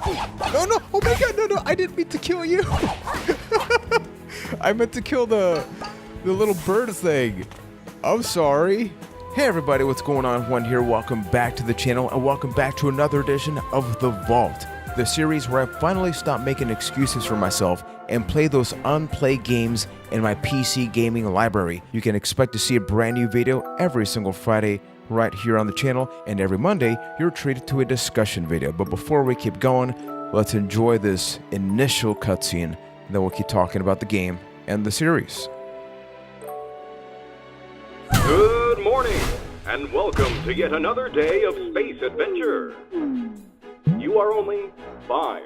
No, no, oh my god, no, no, I didn't mean to kill you. I meant to kill the little bird thing. I'm sorry. Hey everybody, what's going on? Juan here. Welcome back to the channel and welcome back to another edition of The Vault, the series where I finally stop making excuses for myself and play those unplayed games in my PC gaming library. You can expect to see a brand new video every single Friday right here on the channel, and every Monday you're treated to a discussion video. But before we keep going, let's enjoy this initial cutscene, and then we'll keep talking about the game and the series. Good morning, and welcome to yet another day of space adventure. You are only 5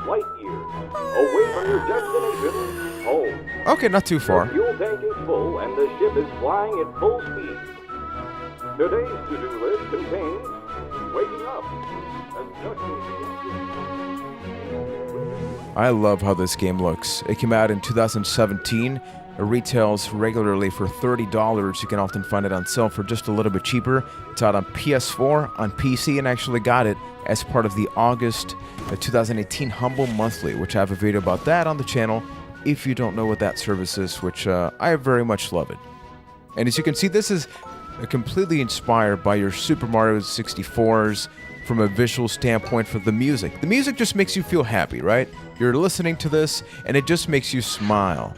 light years away from your destination, home. Okay, not too far. The fuel tank is full and the ship is flying at full speed. Today's to-do list contains waking up, adjusting the I love how this game looks. It came out in 2017. It retails regularly for $30. You can often find it on sale for just a little bit cheaper. It's out on PS4, on PC, and actually got it as part of the August 2018 Humble Monthly, which I have a video about that on the channel if you don't know what that service is, which I very much love it. And as you can see, this is completely inspired by your Super Mario 64s from a visual standpoint for the music. The music just makes you feel happy, right? You're listening to this, and it just makes you smile.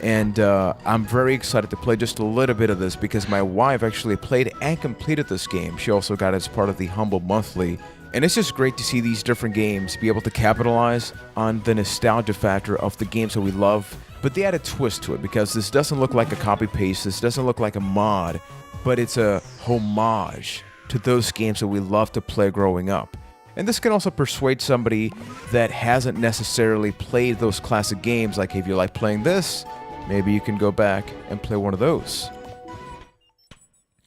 And I'm very excited to play just a little bit of this because my wife actually played and completed this game. She also got it as part of the Humble Monthly. And it's just great to see these different games be able to capitalize on the nostalgia factor of the games that we love. But they add a twist to it because this doesn't look like a copy-paste, this doesn't look like a mod, but it's a homage to those games that we love to play growing up. And this can also persuade somebody that hasn't necessarily played those classic games, like if you like playing this, maybe you can go back and play one of those.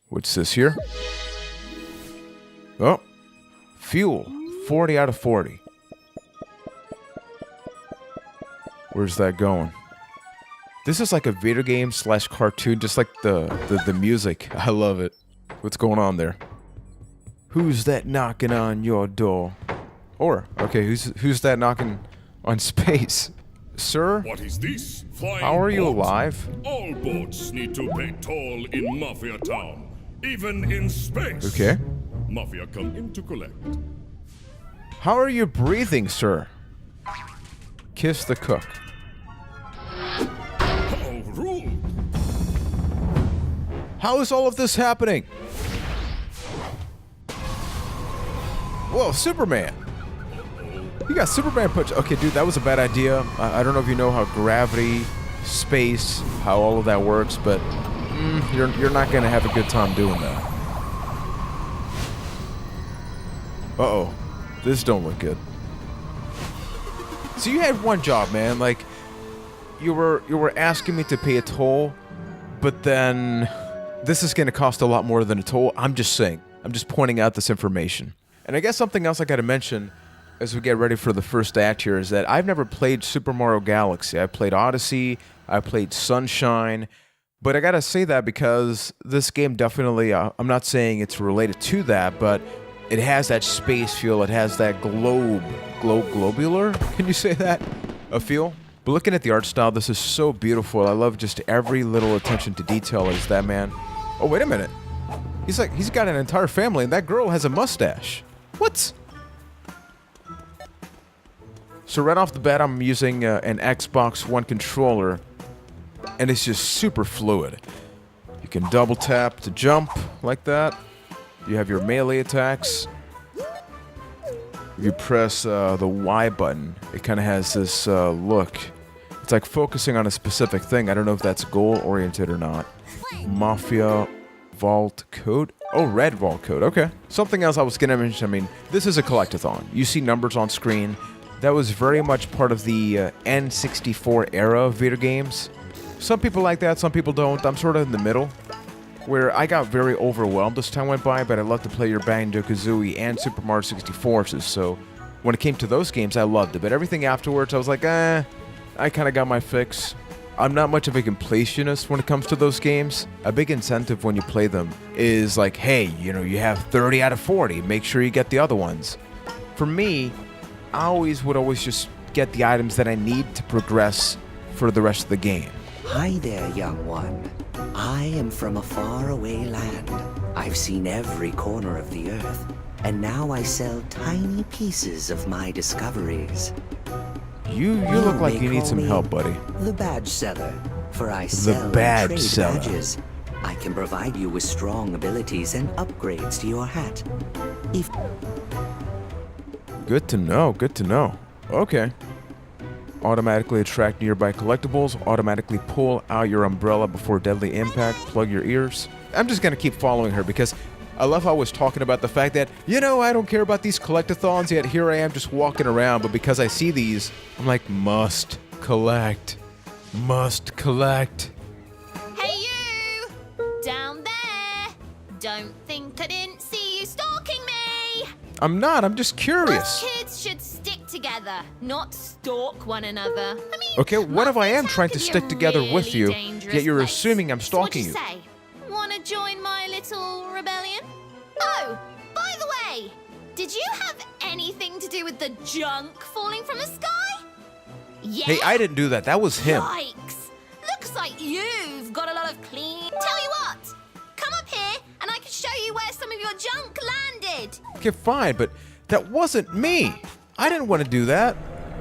What's this here? Oh, fuel, 40 out of 40. Where's that going? This is like a video game / cartoon, just like the music. I love it. What's going on there? Who's that knocking on your door? Or, okay, who's that knocking on space? Sir? What is this? Flying How are you boat? alive? All boats need to pay toll in Mafia Town, even in space. Okay. Mafia come in to collect. How are you breathing, sir? Kiss the cook. How rude! How is all of this happening? Whoa, Superman! You got Superman punch. Okay, dude, that was a bad idea. I don't know if you know how gravity, space, how all of that works, but you're not gonna have a good time doing that. Uh-oh. This don't look good. So you had one job, man. Like, you were asking me to pay a toll, but then this is gonna cost a lot more than a toll. I'm just saying. I'm just pointing out this information. And I guess something else I gotta mention as we get ready for the first act here is that I've never played Super Mario Galaxy. I played Odyssey, I played Sunshine, but I gotta say that because this game definitely, I'm not saying it's related to that, but it has that space feel, it has that globular, can you say that? A feel? But looking at the art style, this is so beautiful. I love just every little attention to detail as that man. Oh, wait a minute. He's got an entire family and that girl has a mustache. What? So right off the bat, I'm using an Xbox One controller, and it's just super fluid. You can double tap to jump like that. You have your melee attacks. If you press the Y button, it kind of has this look. It's like focusing on a specific thing. I don't know if that's goal-oriented or not. Mafia Vault Code? Oh, Red Vault Code, okay. Something else I was gonna mention, I mean, this is a collectathon. You see numbers on screen. That was very much part of the N64 era of video games. Some people like that, some people don't. I'm sort of in the middle, where I got very overwhelmed as time went by, but I love to play your Banjo-Kazooie and Super Mario 64s, so when it came to those games, I loved it. But everything afterwards, I was like, I kind of got my fix. I'm not much of a completionist when it comes to those games. A big incentive when you play them is like, hey, you know, you have 30 out of 40. Make sure you get the other ones. For me, I would always just get the items that I need to progress for the rest of the game. Hi there, young one. I am from a faraway land. I've seen every corner of the earth, and now I sell tiny pieces of my discoveries. You look like may you need call some me help, buddy. The badge seller, for I sell and badge trade seller. badges. I can provide you with strong abilities and upgrades to your hat. If Good to know, good to know. Okay. Automatically attract nearby collectibles, automatically pull out your umbrella before deadly impact, plug your ears. I'm just gonna keep following her because I love how I was talking about the fact that, I don't care about these collectathons, yet here I am just walking around, but because I see these, I'm like, must collect. Must collect. Hey you! Down there! Don't think I didn't see you stalking me! I'm not, I'm just curious. Us kids should stick together, not stalk one another. I mean, Okay, what if I am Mafia trying Town to can stick be a together with really you, dangerous yet you're place. assuming I'm So what'd stalking you? Say? Wanna join my little rebellion? Oh, by the way, did you have anything to do with the junk falling from the sky? Yeah. Hey, I didn't do that, that was him. Yikes! Looks like you've got a lot of clean. Tell you what, come up here and I can show you where some of your junk landed. Okay, fine, but that wasn't me. I didn't want to do that.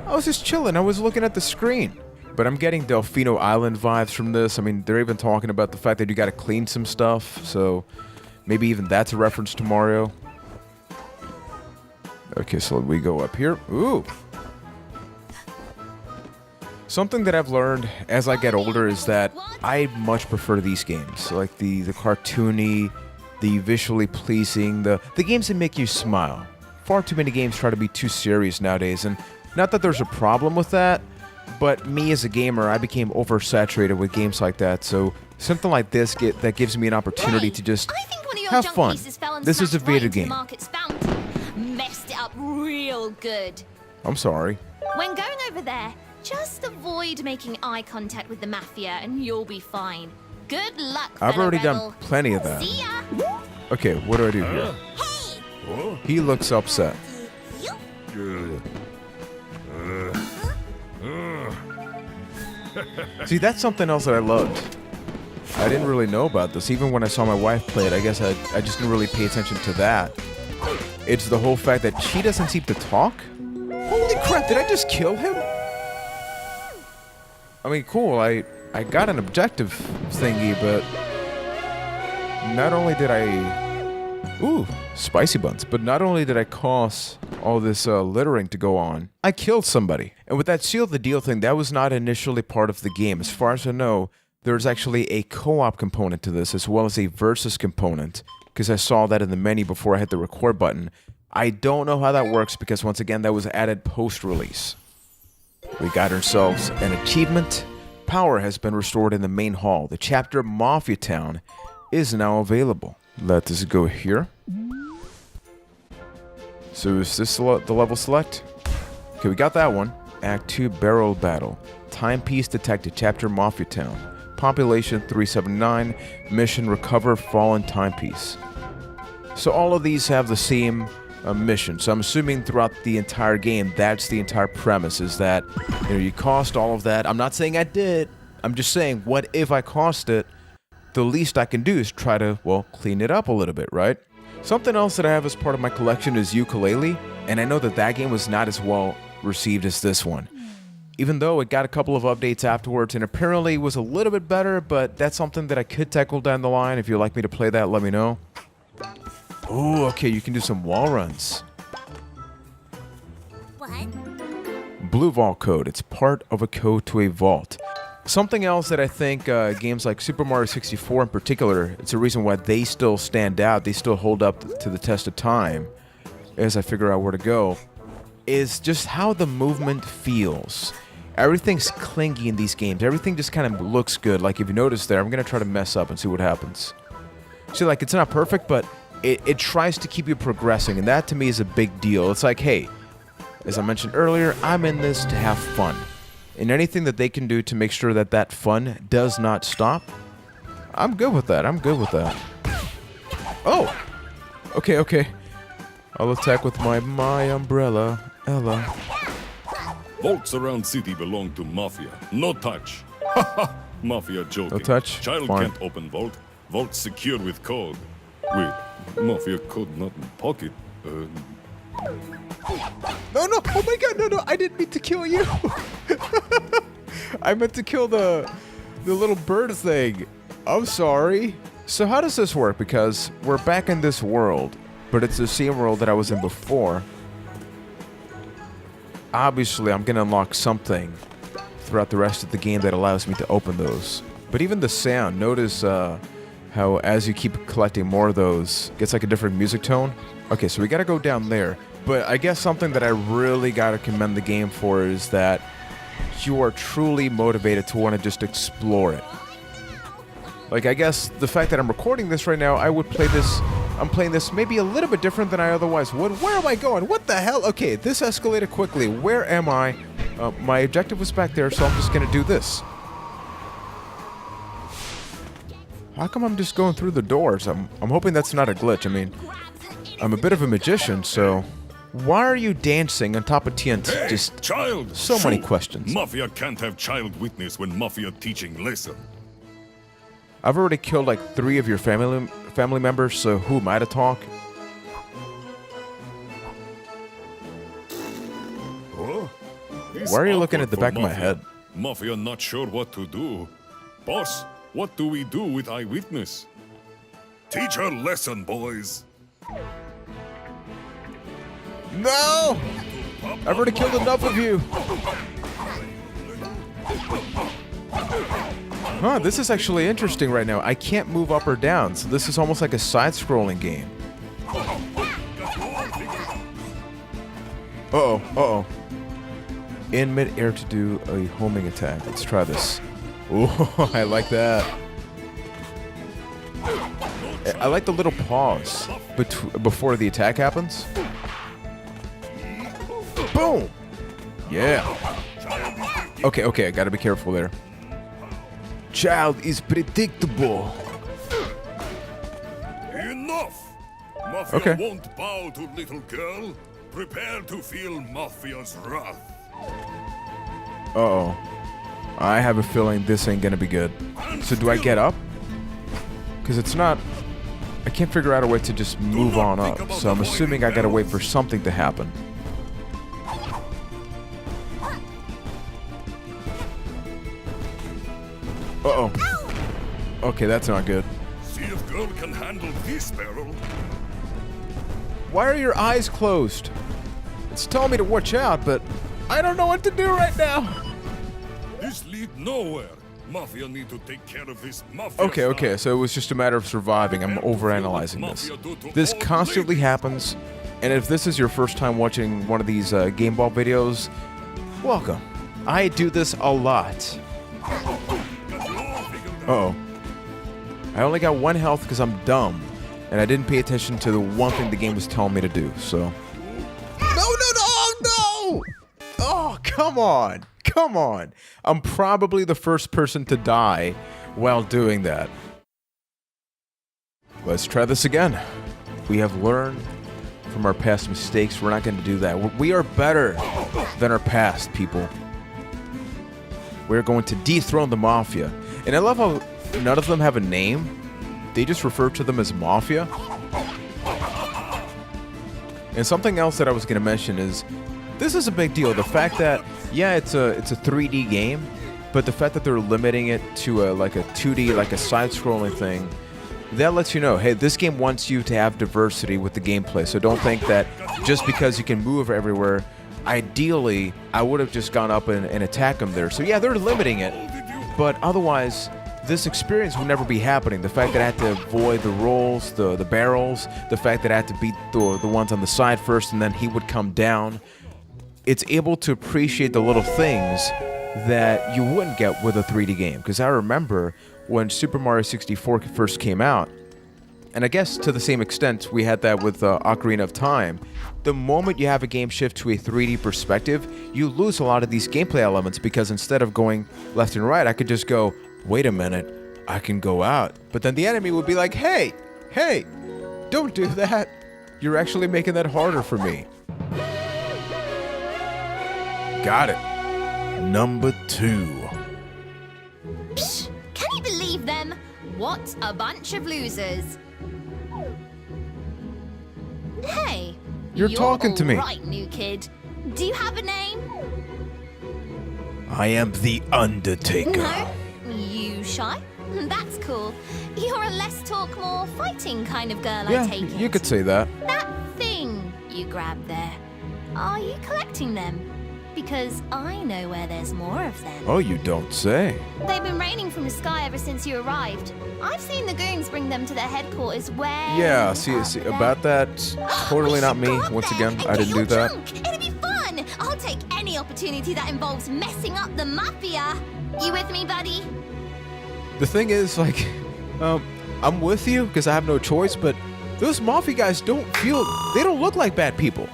I was just chilling. I was looking at the screen. But I'm getting Delfino Island vibes from this. I mean, they're even talking about the fact that you got to clean some stuff. So maybe even that's a reference to Mario. Okay, so we go up here. Ooh. Something that I've learned as I get older is that I much prefer these games. Like the cartoony, the visually pleasing, the games that make you smile. Far too many games try to be too serious nowadays, and not that there's a problem with that, but me as a gamer, I became oversaturated with games like that, so something like this that gives me an opportunity to just I think one of your have junk fun. pieces fell and This is a smashed right video into the game. market's fountain. Messed it up real good. I'm sorry. When going over there, just avoid making eye contact with the mafia and you'll be fine. Good luck, I've fellow already done rebel. plenty of that. See ya! Okay, what do I do here? Hey! He looks upset. See, that's something else that I loved. I didn't really know about this. Even when I saw my wife play it, I guess I just didn't really pay attention to that. It's the whole fact that she doesn't seem to talk. Holy crap, did I just kill him? I mean, cool, I got an objective thingy, but not only did I... Ooh, spicy buns. But not only did I cause all this littering to go on, I killed somebody. And with that seal the deal thing, that was not initially part of the game. As far as I know, there's actually a co-op component to this, as well as a versus component, because I saw that in the menu before I hit the record button. I don't know how that works, because once again, that was added post-release. We got ourselves an achievement. Power has been restored in the main hall. The chapter Mafia Town is now available. Let us go here. So is this the level select? Okay, we got that one. Act 2 Barrel Battle. Timepiece detected. Chapter Mafia Town. Population 379. Mission Recover Fallen Timepiece. So all of these have the same mission. So I'm assuming throughout the entire game, that's the entire premise, is that you cost all of that. I'm not saying I did. I'm just saying, what if I cost it? The least I can do is try to, well, clean it up a little bit, right? Something else that I have as part of my collection is ukulele, and I know that game was not as well received as this one. Even though it got a couple of updates afterwards and apparently was a little bit better, but that's something that I could tackle down the line. If you'd like me to play that, let me know. Ooh, okay, you can do some wall runs. What? Blue vault code. It's part of a code to a vault. Something else that I think games like Super Mario 64 in particular, it's a reason why they still stand out, they still hold up to the test of time as I figure out where to go, is just how the movement feels. Everything's clingy in these games. Everything just kind of looks good. Like if you notice there, I'm going to try to mess up and see what happens. See, like it's not perfect, but it tries to keep you progressing, and that to me is a big deal. It's like, hey, as I mentioned earlier, I'm in this to have fun. And anything that they can do to make sure that that fun does not stop, I'm good with that. I'm good with that. Oh! Okay. I'll attack with my umbrella. Hello. Vaults around city belong to Mafia. No touch. Haha. Mafia joking. No touch? Child Fine. can't open vault. Vault secured with code. Wait, Mafia code not in pocket. No, no! Oh my god, no, no! I didn't mean to kill you! I meant to kill the little bird thing. I'm sorry. So how does this work? Because we're back in this world, but it's the same world that I was in before. Obviously, I'm gonna unlock something throughout the rest of the game that allows me to open those. But even the sound, notice how as you keep collecting more of those, it gets like a different music tone. Okay, so we gotta go down there. But I guess something that I really gotta commend the game for is that you are truly motivated to want to just explore it. Like, I guess the fact that I'm recording this right now, I would play this, I'm playing this maybe a little bit different than I otherwise would. Where am I going? What the hell? Okay, this escalated quickly. Where am I? My objective was back there, so I'm just gonna do this. How come I'm just going through the doors? I'm hoping that's not a glitch. I mean, I'm a bit of a magician, so... Why are you dancing on top of TNT? Hey, Just child. so many shoot. questions. Mafia can't have child witness when Mafia teaching lesson. I've already killed like 3 of your family members, so who am I to talk? Huh? This Why are you looking awkward at the for back of my Mafia. head? Mafia not sure what to do. Boss, what do we do with eyewitness? Teach her lesson, boys. No! I've already killed enough of you. Huh, this is actually interesting right now. I can't move up or down, so this is almost like a side-scrolling game. Uh-oh, uh-oh. In mid-air to do a homing attack. Let's try this. Oh, I like that. I like the little pause before the attack happens. Boom! Yeah. Okay, okay, I gotta be careful there. Child is predictable. Enough! Mafia Okay. won't bow to little girl. Prepare to feel Mafia's wrath. Uh-oh. I have a feeling this ain't gonna be good. So do I get up? Because it's not... I can't figure out a way to just move on up. So I'm assuming I gotta wait for something to happen. Uh-oh. Okay, that's not good. See if girl can handle this barrel. Why are your eyes closed? It's telling me to watch out, but I don't know what to do right now. This lead nowhere. Mafia need to take care of this Mafia. Okay, okay, so it was just a matter of surviving. I'm overanalyzing this. This constantly happens, and if this is your first time watching one of these Game Ball videos, welcome. I do this a lot. Uh-oh. I only got 1 health because I'm dumb, and I didn't pay attention to the one thing the game was telling me to do, so... No, no, no, no! Oh, come on! Come on! I'm probably the first person to die while doing that. Let's try this again. We have learned from our past mistakes. We're not going to do that. We are better than our past, people. We're going to dethrone the Mafia. And I love how none of them have a name. They just refer to them as Mafia. And something else that I was going to mention is, this is a big deal. The fact that, yeah, it's a 3D game, but the fact that they're limiting it to like a 2D, like a side-scrolling thing, that lets you know, hey, this game wants you to have diversity with the gameplay. So don't think that just because you can move everywhere, ideally, I would have just gone up and attacked them there. So yeah, they're limiting it, but otherwise, this experience would never be happening. The fact that I had to avoid the rolls, the barrels, the fact that I had to beat the ones on the side first and then he would come down. It's able to appreciate the little things that you wouldn't get with a 3D game. Because I remember when Super Mario 64 first came out, and I guess to the same extent we had that with Ocarina of Time, the moment you have a game shift to a 3D perspective, you lose a lot of these gameplay elements because instead of going left and right, I could just go, wait a minute, I can go out. But then the enemy would be like, hey, don't do that. You're actually making that harder for me. Got it. Number 2. Psh, can you believe them? What a bunch of losers. Hey, You're talking to me. Right, new kid. Do you have a name? I am the Undertaker. No? You shy? That's cool. You're a less talk, more fighting kind of girl, I Yeah, take it. you could say that. That thing you grabbed there. Are you collecting them? Because I know where there's more of them. Oh, you don't say. They've been raining from the sky ever since you arrived. I've seen the goons bring them to their headquarters where... Yeah, see, about that, totally We not should me. go up Once there again, and I get didn't do your that. junk. It'll be fun. I'll take any opportunity that involves messing up the mafia. You with me, buddy? The thing is, like, I'm with you because I have no choice, but those mafia guys they don't look like bad people.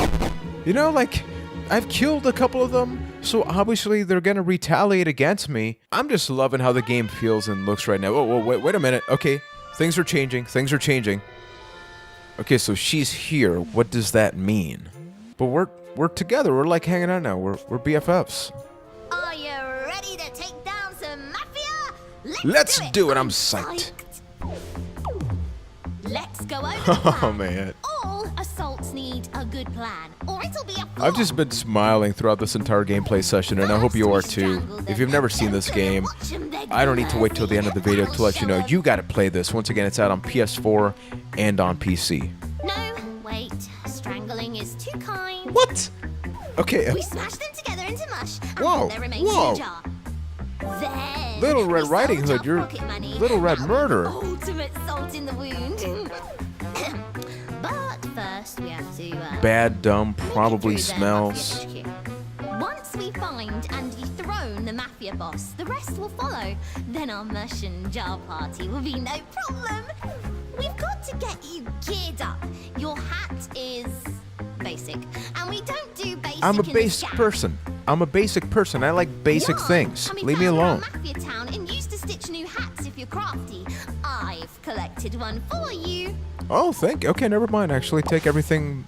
You know, like, I've killed a couple of them, so obviously they're gonna retaliate against me. I'm just loving how the game feels and looks right now. Whoa, wait a minute. Okay, things are changing. Okay, so she's here. What does that mean? But we're together. We're like hanging out now. We're BFFs. Are you ready to take down some mafia? Let's do it. I'm psyched. Let's go over the plan. Oh man. All assaults need a good plan, or it'll be a flop. I've just been smiling throughout this entire gameplay session, and I hope you are too. If you've never seen this game, I don't need to wait till the end of the video to let you know you gotta play this. Once again, it's out on PS4 and on PC. No, wait. Strangling is too kind. What? Okay. We smash them together into mush and Whoa, put their remains whoa. in a jar. Then Little Red we Riding sold Hood, our you're pocket money. Little Red That'll be Murderer. Ultimate salt in the wound. But first we have to Bad, dumb, make it probably through the smells. Mafia HQ. Once we find and dethrone the mafia boss, the rest will follow. Then our mush and jar party will be no problem. We've got to get you geared up. Your hat is basic, and we don't do basic. I'm a in basic the person. I'm a basic person. I like basic Yarn things. can be Leave me found alone. around Mafia Town and used to stitch new hats if you're crafty. I've collected one for you. Oh, thank you. Okay, never mind. Actually, take everything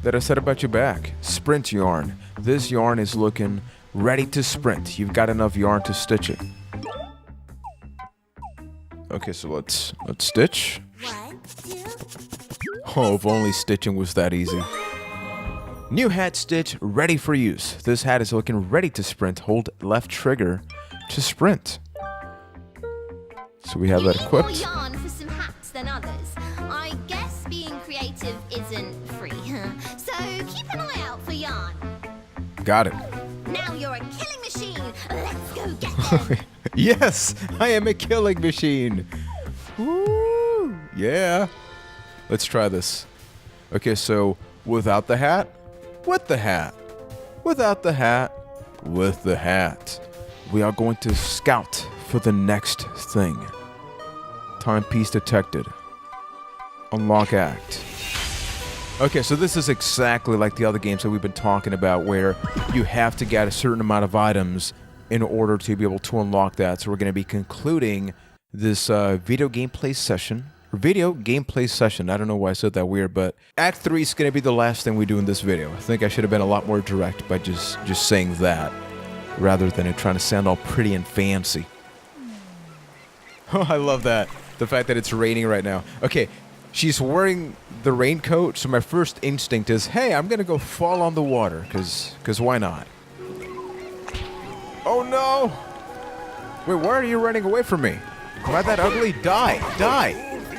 that I said about you back. Sprint yarn. This yarn is looking ready to sprint. You've got enough yarn to stitch it. Okay, so let's stitch. 1, 2. Oh, if only stitching was that easy. New hat stitch ready for use. This hat is looking ready to sprint. Hold left trigger to sprint. So we have You that need more equipped. yarn for some hats than others. I guess being creative isn't free. So keep an eye out for yarn. Got it. Now you're a killing machine. Let's go get them. Yes, I am a killing machine. Woo! Yeah. Let's try this. Okay, so without the hat, with the hat, without the hat, with the hat. We are going to scout for the next thing. Timepiece detected. Unlock act. Okay, so this is exactly like the other games that we've been talking about where you have to get a certain amount of items in order to be able to unlock that. So we're going to be concluding this video gameplay session. I don't know why I said that weird, but Act 3 is going to be the last thing we do in this video. I think I should have been a lot more direct by just saying that rather than it trying to sound all pretty and fancy. Oh, I love that. The fact that it's raining right now. Okay, she's wearing the raincoat, so my first instinct is, hey, I'm going to go fall on the water, because why not? Oh, no! Wait, why are you running away from me? Am I that ugly? Die! Die!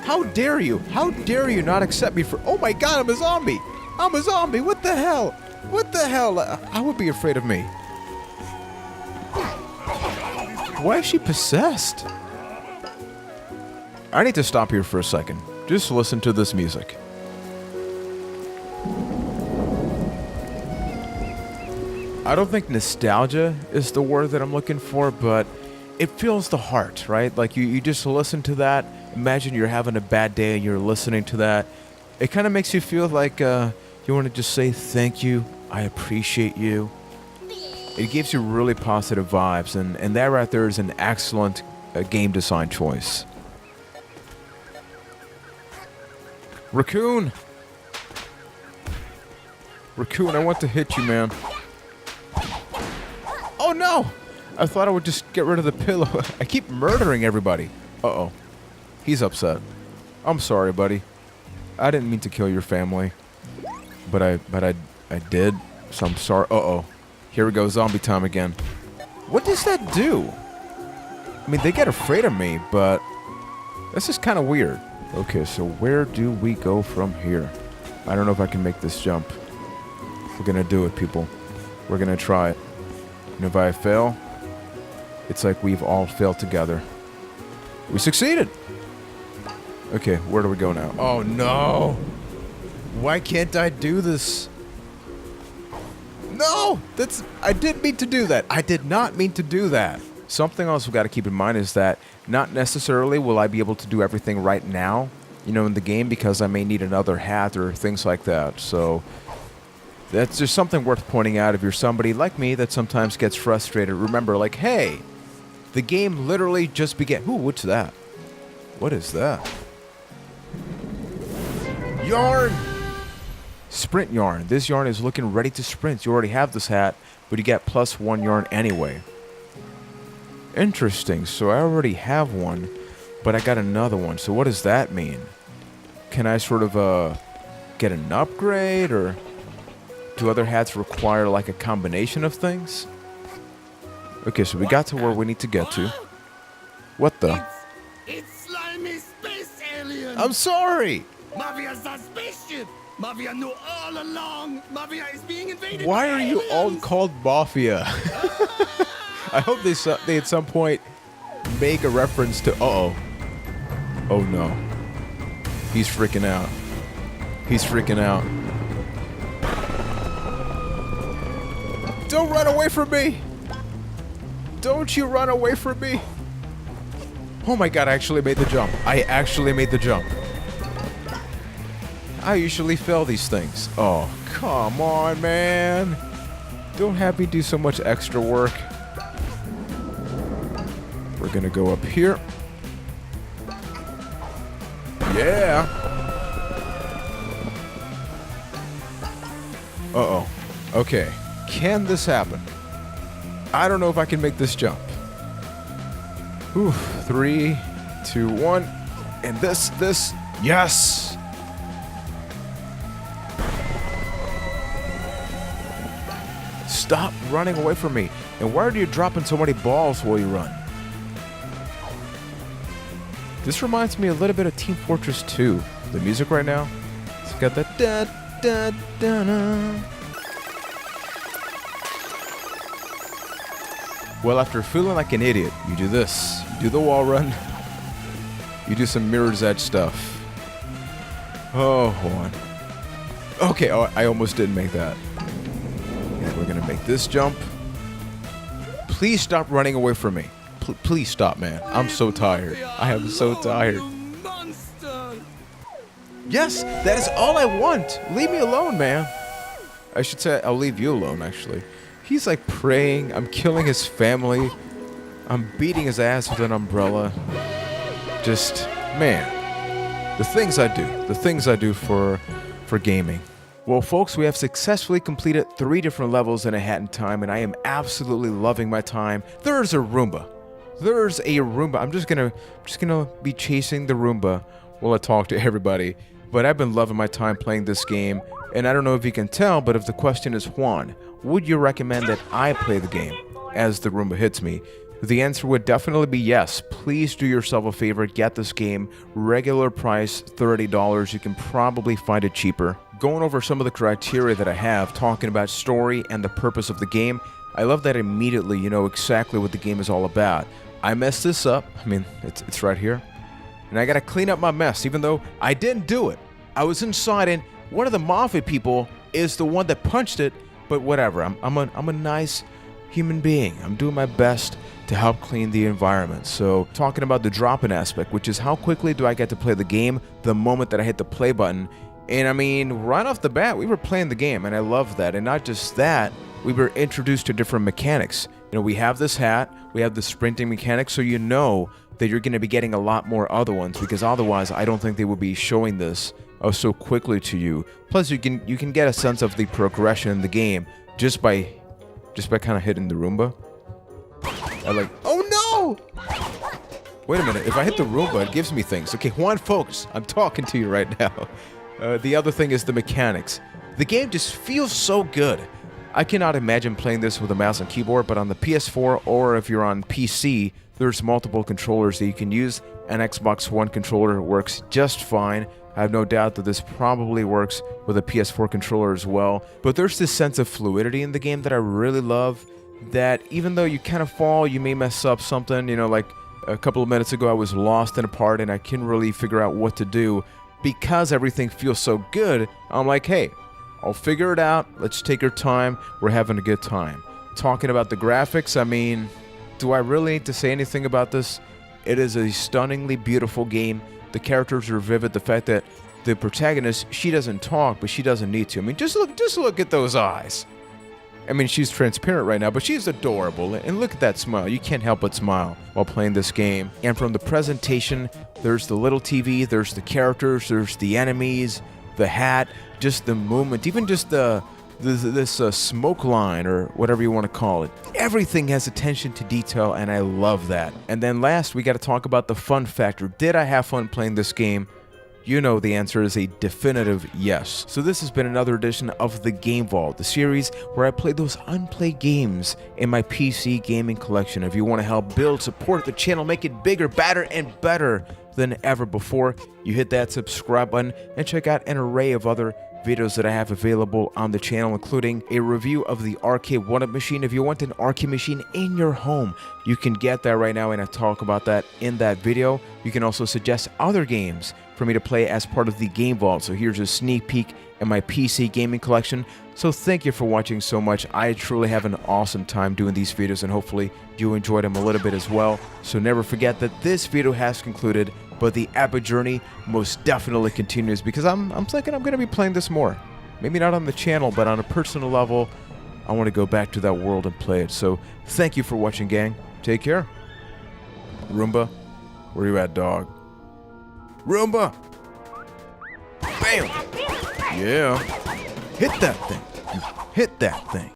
How dare you? How dare you not accept me for... Oh my god, I'm a zombie! I'm a zombie! What the hell? What the hell? I would be afraid of me. Why is she possessed? I need to stop here for a second. Just listen to this music. I don't think nostalgia is the word that I'm looking for, but it fills the heart, right? Like you just listen to that. Imagine you're having a bad day and you're listening to that. It kind of makes you feel like you want to just say thank you. I appreciate you. It gives you really positive vibes, and that right there is an excellent game design choice. Raccoon! Raccoon, I want to hit you, man. Oh no! I thought I would just get rid of the pillow. I keep murdering everybody. Uh-oh. He's upset. I'm sorry, buddy. I didn't mean to kill your family. But I did. So I'm sorry. Uh-oh. Here we go, zombie time again. What does that do? I mean, they get afraid of me, but this is kind of weird. Okay, so where do we go from here? I don't know if I can make this jump. We're gonna do it, people. We're gonna try it. And if I fail, it's like we've all failed together. We succeeded! Okay, where do we go now? Oh no! Why can't I do this? No! I didn't mean to do that. I did not mean to do that. Something else we've got to keep in mind is that not necessarily will I be able to do everything right now, you know, in the game, because I may need another hat or things like that. So that's just something worth pointing out if you're somebody like me that sometimes gets frustrated. Remember, like, hey, the game literally just began. Ooh, what's that? What is that? Yarn! Sprint yarn. This yarn is looking ready to sprint. You already have this hat, but you get +1 yarn anyway. Interesting. So I already have one, but I got another one. So what does that mean? Can I sort of get an upgrade, or do other hats require like a combination of things? Okay, so we got to where we need to get to. What the? It's slimy space alien. I'm sorry. Mafia's a spaceship. Mafia knew all along. Mafia is being invaded. Why by are you all aliens. called Mafia? I hope they at some point make a reference to. Uh-oh. Oh no. He's freaking out. He's freaking out. Don't run away from me! Don't you run away from me! Oh my god, I actually made the jump. I actually made the jump. I usually fail these things. Oh, come on, man. Don't have me do so much extra work. We're gonna go up here. Yeah. Uh-oh. Okay. Can this happen? I don't know if I can make this jump. Whew. 3, 2, 1. And this. Yes! Stop running away from me. And why are you dropping so many balls while you run? This reminds me a little bit of Team Fortress 2. The music right now, it's got that da da da da. Well, after feeling like an idiot, you do this. You do the wall run. You do some Mirror's Edge stuff. Oh, Juan. Okay, oh, I almost didn't make that. And we're gonna make this jump. Please stop running away from me. Please stop, man. I'm so tired. I am so tired. You monster. Yes, that is all I want. Leave me alone, man. I should say I'll leave you alone, actually. He's like praying. I'm killing his family. I'm beating his ass with an umbrella. Just, man. The things I do for gaming. Well, folks, we have successfully completed 3 different levels in a hat in time, and I am absolutely loving my time. There's a Roomba. I'm just gonna be chasing the Roomba while I talk to everybody. But I've been loving my time playing this game, and I don't know if you can tell, but if the question is, Juan, would you recommend that I play the game as the Roomba hits me? The answer would definitely be yes. Please do yourself a favor, get this game. Regular price, $30. You can probably find it cheaper. Going over some of the criteria that I have, talking about story and the purpose of the game, I love that immediately you know exactly what the game is all about. I messed this up. I mean, it's right here. And I gotta clean up my mess, even though I didn't do it. I was inside, and one of the Mafia people is the one that punched it, but whatever. I'm a nice human being. I'm doing my best to help clean the environment. So talking about the drop-in aspect, which is how quickly do I get to play the game the moment that I hit the play button. And I mean, right off the bat, we were playing the game, and I love that. And not just that, we were introduced to different mechanics. You know, we have this hat, we have the sprinting mechanic, so you know that you're going to be getting a lot more other ones, because otherwise I don't think they would be showing this so quickly to you. Plus, you can get a sense of the progression in the game just by kind of hitting the Roomba. I like, oh no! Wait a minute, if I hit the Roomba, it gives me things. Okay, Juan, focus. I'm talking to you right now. The other thing is the mechanics. The game just feels so good. I cannot imagine playing this with a mouse and keyboard, but on the PS4 or if you're on PC, there's multiple controllers that you can use. An Xbox One controller works just fine. I have no doubt that this probably works with a PS4 controller as well. But there's this sense of fluidity in the game that I really love, that even though you kind of fall, you may mess up something, you know, like a couple of minutes ago I was lost in a part and I couldn't really figure out what to do. Because everything feels so good, I'm like, hey, I'll figure it out. Let's take our time. We're having a good time. Talking about the graphics, I mean, do I really need to say anything about this? It is a stunningly beautiful game. The characters are vivid. The fact that the protagonist, she doesn't talk, but she doesn't need to. I mean, just look at those eyes. I mean, she's transparent right now, but she's adorable. And look at that smile. You can't help but smile while playing this game. And from the presentation, there's the little TV, there's the characters, there's the enemies, the hat, just the movement, even just this smoke line or whatever you want to call it. Everything has attention to detail, and I love that. And then last, we got to talk about the fun factor. Did I have fun playing this game? You know the answer is a definitive yes. So this has been another edition of the Game Vault, the series where I play those unplayed games in my PC gaming collection. If you want to help build, support the channel, make it bigger, badder, and better than ever before, you hit that subscribe button and check out an array of other videos that I have available on the channel, including a review of the arcade one-up machine. If you want an arcade machine in your home, you can get that right now, and I talk about that in that video. You can also suggest other games for me to play as part of the Game Vault. So here's a sneak peek at my PC gaming collection. So thank you for watching so much. I truly have an awesome time doing these videos, and hopefully you enjoyed them a little bit as well. So never forget that this video has concluded, but the epic journey most definitely continues, because I'm thinking I'm going to be playing this more. Maybe not on the channel, but on a personal level, I want to go back to that world and play it. So thank you for watching, gang. Take care. Roomba, where you at, dog? Roomba! Bam! Yeah. Hit that thing. Hit that thing.